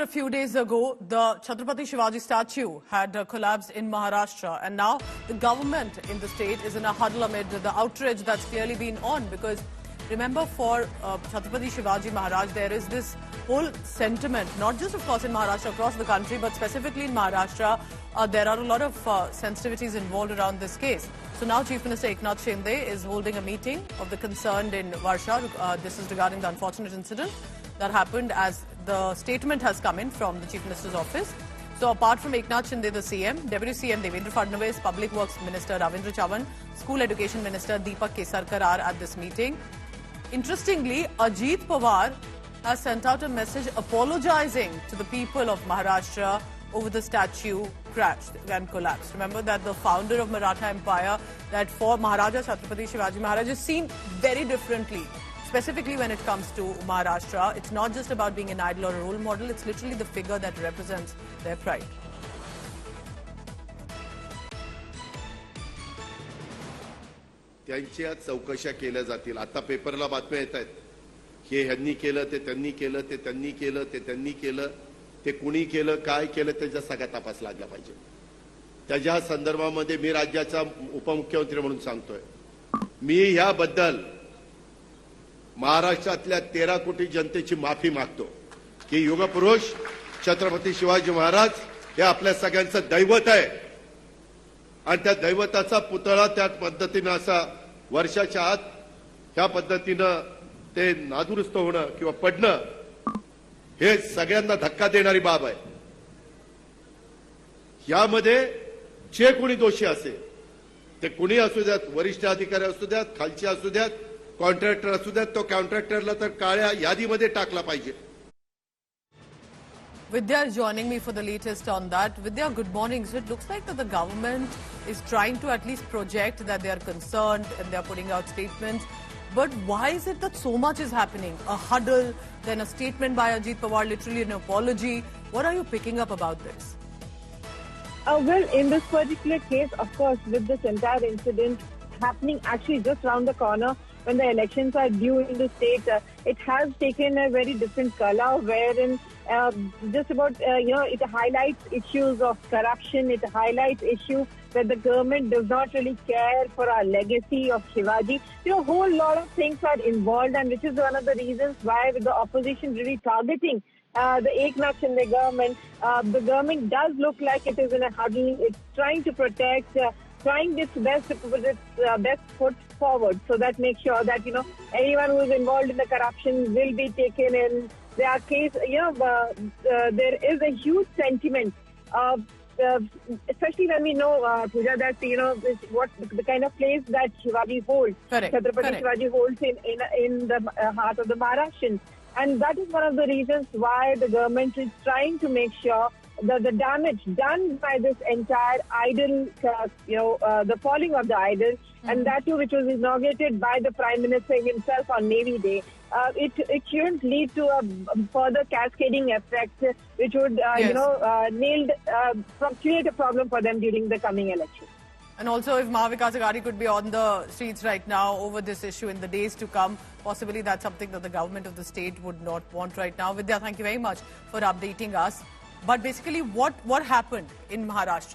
A few days ago, the Chhatrapati Shivaji statue had collapsed in Maharashtra, and now the government in the state is in a huddle amid the outrage that's clearly been on. Because remember, for Chhatrapati Shivaji Maharaj, there is this whole sentiment, not just of course in Maharashtra, across the country, but specifically in Maharashtra, there are a lot of sensitivities involved around this case. So now Chief Minister Eknath Shinde is holding a meeting of the concerned in Varsha. This is regarding the unfortunate incident that happened, as the statement has come in from the Chief Minister's office. So apart from Eknath Shinde, the CM, Deputy CM Devendra Fadnavis, Public Works Minister Ravindra Chavan, School Education Minister Deepak Kesarkar are at this meeting. Interestingly, Ajit Pawar has sent out a message apologizing to the people of Maharashtra over the statue crashed and collapsed. Remember that the founder of Maratha Empire, that for Maharaja Chhatrapati Shivaji Maharaj, is seen very differently. Specifically when it comes to Maharashtra, it's not just about being an idol or a role model, it's literally the figure that represents their pride. त्यांच्या चौकशा केल्या जातील. आता पेपरला बातम्या येत आहेत की ह्यांनी केलं ते त्यांनी केलं ते त्यांनी केलं ते त्यांनी केलं ते कुणी केलं काय केलं त्याचा सगळा तपास लागला पाहिजे. त्याच्या संदर्भामध्ये मी राज्याचा उपमुख्यमंत्री म्हणून सांगतोय, मी याबद्दल महाराष्ट्रातल्या 13 कोटी जनतेची माफी मागतो की युगपुरुष छत्रपती शिवाजी महाराज हे आपल्या सगळ्यांचं दैवत आहे आणि त्या दैवताचा पुतळा त्या पद्धतीने असा वर्षाच्या आत ह्या पद्धतीने ते नादुरुस्त होणं किंवा पडणं हे सगळ्यांना धक्का देणारी बाब आहे. यामध्ये जे कोणी दोषी असेल ते कुणी असू द्यात, वरिष्ठ अधिकारी असू द्यात, खालचे असू द्यात, कॉन्ट्रॅक्टर असू द्यात, तो कॉन्ट्रॅक्टरला तर काळ्या यादीमध्ये टाकला पाहिजे. Vidya is joining me for the latest on that. Vidya, good morning. So it looks like that the government is trying to at least project that they are concerned and they are putting out statements. But why is it that so much is happening? A huddle, then a statement by Ajit Pawar, literally an apology. What are you picking up about this? Well, in this particular case, of course, with this entire incident happening actually just around the corner, when the elections are due in the state, it has taken a very different color, wherein just about, it highlights issues of corruption, it highlights issues that the government does not really care for our legacy of Shivaji. A whole lot of things are involved, and which is one of the reasons why with the opposition really targeting the Eknath Shinde government, the government does look like it is in a huddle. It's trying to protect, trying its best to put its best foot forward, so that makes sure that anyone who is involved in the corruption will be taken in. There are there is a huge sentiment of, especially when we know, Pooja, that what the kind of place that Shivaji holds, Chhatrapati Shivaji holds in the heart of the Maharashtrians. And that is one of the reasons why the government is trying to make sure that the damage done by this entire idol, the falling of the idol, and that too which was inaugurated by the Prime Minister himself on Navy Day, it shouldn't lead to a further cascading effect, which would, create a problem for them during the coming election. And also, if Mahavikas Aghadi could be on the streets right now over this issue in the days to come, possibly that's something that the government of the state would not want right now. Vidya, thank you very much for updating us. But basically, what happened in Maharashtra?